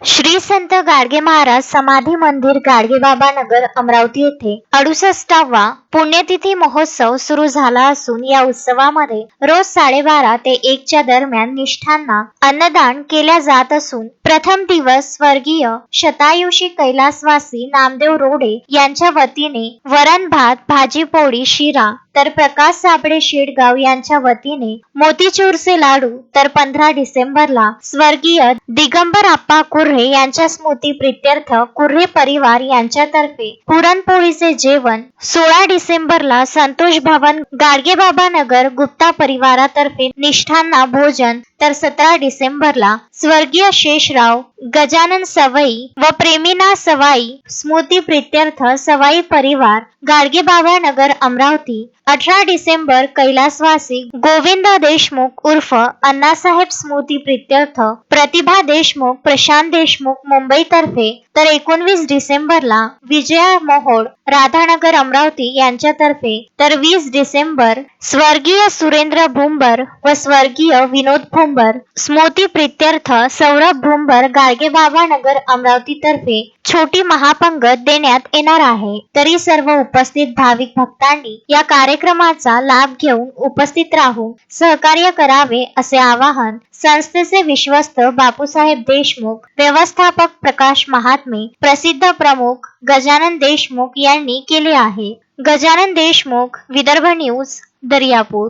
श्री संत गाडगे महाराज समाधी मंदिर गाडगेबाबा नगर अमरावती येथे 68वा पुण्यतिथी महोत्सव सुरू झाला असून या उत्सवामध्ये रोज 12:30 ते 1 च्या दरम्यान निष्ठांना अन्नदान केल्या जात असून प्रथम दिवस स्वर्गीय शतायुषी कैलासवासी नामदेव रोडे यांच्या वतीने वरण भात भाजी पोळी शिरा तर प्रकाश साबळे शेडगाव यांच्या वतीने मोतीचूरचे लाडू तर 15 डिसेंबरला स्वर्गीय दिगंबर आप्पा कुर्हे यांच्या स्मृती प्रित्यर्थ कुर्हे परिवार यांच्यातर्फे पुरणपोळीचे जेवण, 16 डिसेंबरला संतोष भवन गाडगेबाबा नगर गुप्ता परिवारातर्फे निष्ठांना भोजन तर 17 डिसेंबरला स्वर्गीय शेषराव गजानन सवई व प्रेमिना सवाई स्मृती प्रित्यर्थ सवाई परिवार गाडगेबाबा नगर अमरावती, 18 डिसेंबर कैलासवासी गोविंद देशमुख उर्फ अण्णासाहेब स्मृती प्रित्यर्थ प्रतिभा देशमुख प्रशांत देशमुख मुंबईतर्फे तर 19 डिसेंबरला विजया मोहोळ राधानगर अमरावती यांच्यातर्फे तर 20 डिसेंबर स्वर्गीय सुरेंद्र भुंबर व स्वर्गीय विनोद भुंबर स्मृती प्रित्यर्थ सौरभ भुंबर गाडगेबाबा नगर अमरावती तर्फे छोटी महापंगत देण्यात येणार आहे। तरी सर्व उपस्थित भाविक भक्तांनी या कार्यक्रमाचा लाभ घेऊन उपस्थित राहून सहकार्य करावे असे आवाहन संस्थेचे विश्वस्त बापूसाहेब देशमुख, व्यवस्थापक प्रकाश महात्मे, प्रसिद्ध प्रमुख गजानन देशमुख यांनी केले आहे। गजानन देशमुख, विदर्भ न्यूज, दर्यापूर।